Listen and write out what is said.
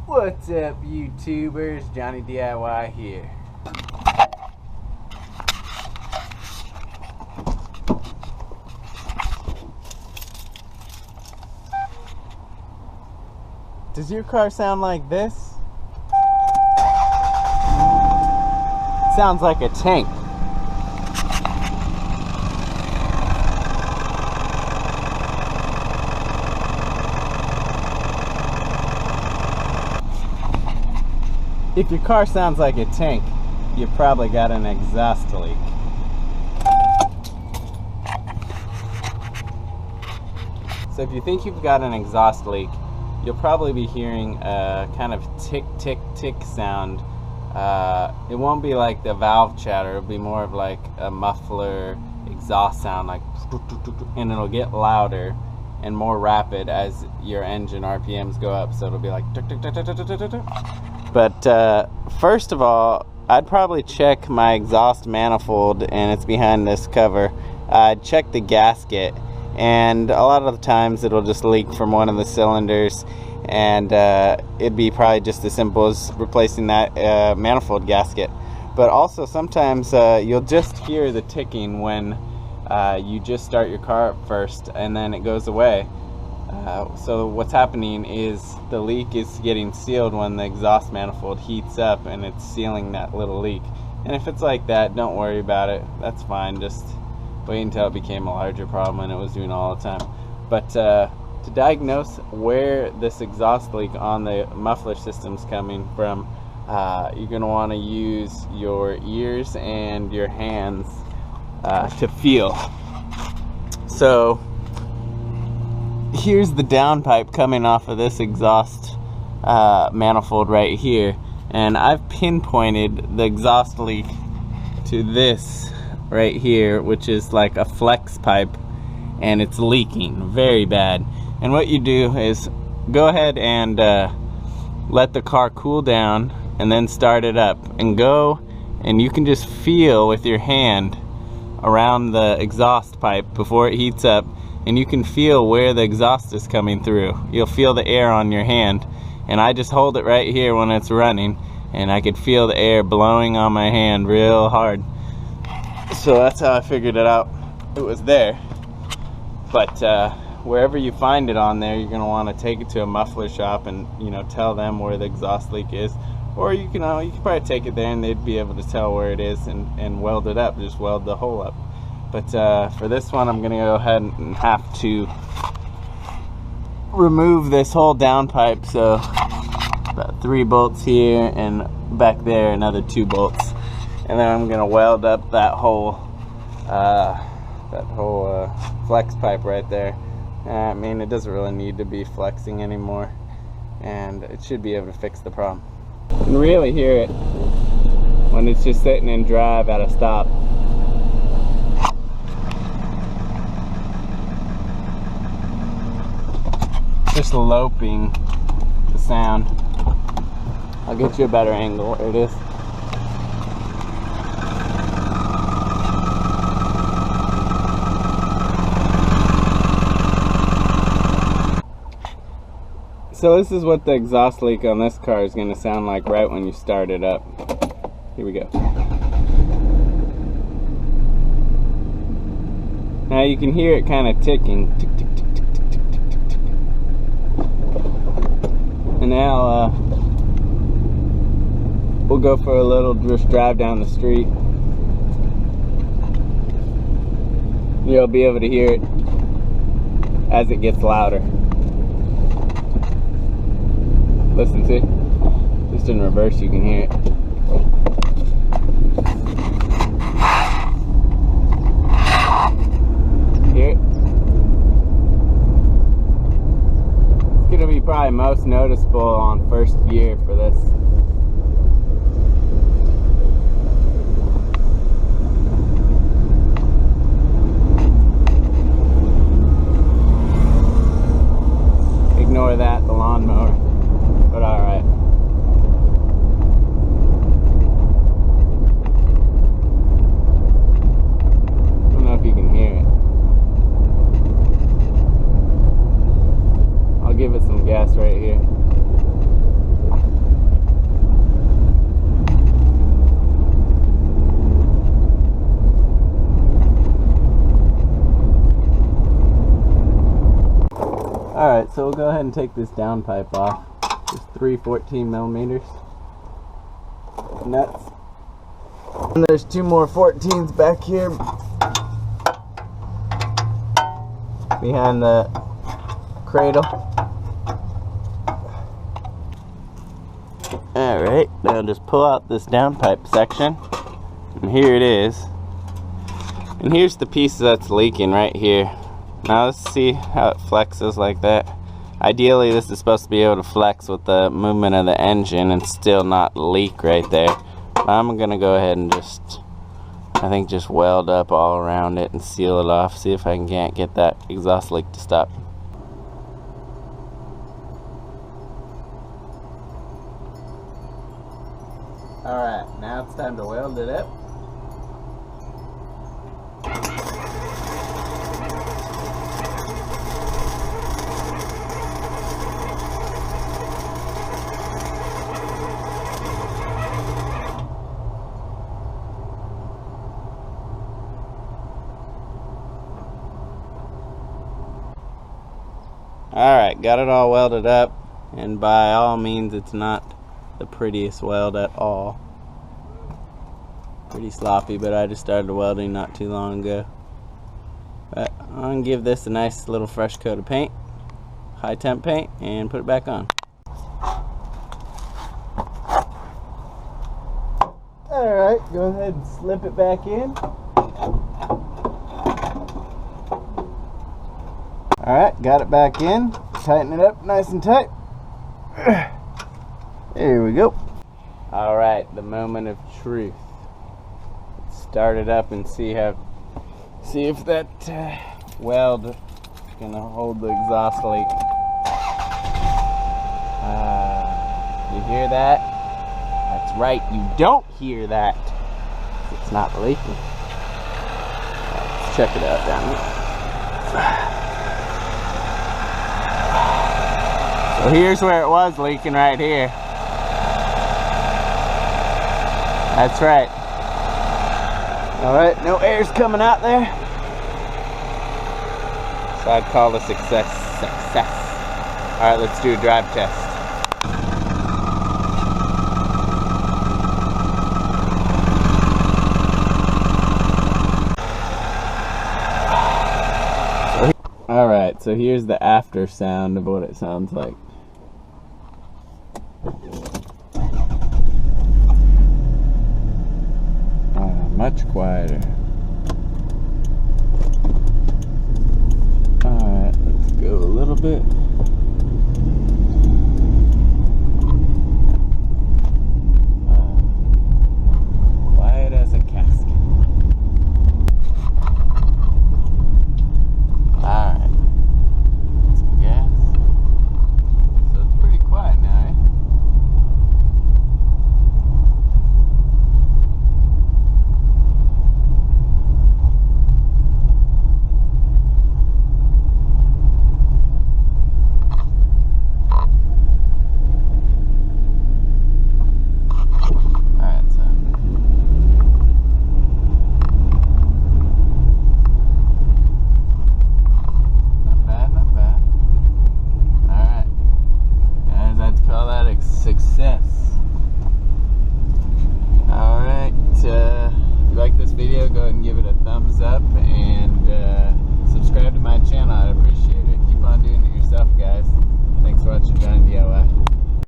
What's up, YouTubers? Johnny DIY here. Does your car sound like this? It sounds like a tank. If your car sounds like a tank, you probably got an exhaust leak. So if you think you've got an exhaust leak, you'll probably be hearing a kind of tick, tick, tick sound. It won't be like the valve chatter, it'll be more of like a muffler exhaust sound, like, and it'll get louder and more rapid as your engine RPMs go up, so it'll be like tick, tick, tick, tick, tick, tick, tick, tick. But first of all, I'd probably check my exhaust manifold, and it's behind this cover. I'd check the gasket, and a lot of the times it'll just leak from one of the cylinders, and it'd be probably just as simple as replacing that manifold gasket. But also sometimes you'll just hear the ticking when you just start your car up first, and then it goes away. So what's happening is the leak is getting sealed when the exhaust manifold heats up, and it's sealing that little leak. And if it's like that, don't worry about it. That's fine. Just wait until it became a larger problem and it was doing all the time. But to diagnose where this exhaust leak on the muffler system is coming from, you're going to want to use your ears and your hands to feel. So here's the downpipe coming off of this exhaust manifold right here, and I've pinpointed the exhaust leak to this right here, which is like a flex pipe, and it's leaking very bad. And what you do is go ahead and let the car cool down and then start it up, and go, and you can just feel with your hand around the exhaust pipe before it heats up, and you can feel where the exhaust is coming through. You'll feel the air on your hand, and I just hold it right here when it's running, and I could feel the air blowing on my hand real hard. So that's how I figured it out. It was there. But wherever you find it on there, you're going to want to take it to a muffler shop and, tell them where the exhaust leak is. Or you can probably take it there and they'd be able to tell where it is and weld it up. Just weld the hole up. But for this one, I'm going to go ahead and have to remove this whole downpipe. So about 3 bolts here, and back there another 2 bolts. And then I'm going to weld up that whole flex pipe right there. I mean, it doesn't really need to be flexing anymore, and it should be able to fix the problem. You can really hear it when it's just sitting in drive at a stop. Just loping the sound. I'll get you a better angle where it is. So this is what the exhaust leak on this car is going to sound like right when you start it up. Here we go. Now you can hear it kind of ticking. Tick, tick, tick, tick, tick, tick, tick, tick, tick. And now we'll go for a little just drive down the street. You'll be able to hear it as it gets louder. Listen, see? Just in reverse you can hear it. Hear it? It's gonna be probably most noticeable on first gear for this. Ignore that, the lawnmower. But alright. I don't know if you can hear it. I'll give it some gas right here. Alright, so we'll go ahead and take this downpipe off. Just 3 14mm nuts. And there's 2 more 14s back here behind the cradle. Alright, now just pull out this downpipe section. And here it is. And here's the piece that's leaking right here. Now let's see how it flexes like that. Ideally this is supposed to be able to flex with the movement of the engine and still not leak right there. But I'm gonna go ahead and just weld up all around it and seal it off. See if I can't get that exhaust leak to stop. Alright, now it's time to weld it up. Alright, got it all welded up, and by all means it's not the prettiest weld at all. Pretty sloppy, but I just started welding not too long ago. But I'm going to give this a nice little fresh coat of paint, high temp paint, and put it back on. Alright, go ahead and slip it back in. Alright, got it back in. Tighten it up nice and tight. There we go. Alright, the moment of truth. Let's start it up and see if that weld is gonna hold the exhaust leak. You hear that? That's right, you don't hear that. It's not leaking. Let's check it out down here. So here's where it was leaking right here. That's right. Alright, no air's coming out there. So I'd call the success. Alright, let's do a drive test. Alright, so here's the after sound of what it sounds like. Much quieter. Alright, let's go a little bit. Quiet as a casket. Alright. Some gas. So it's pretty quiet now, eh? Success. Alright, if you like this video, go ahead and give it a thumbs up and subscribe to my channel. I'd appreciate it.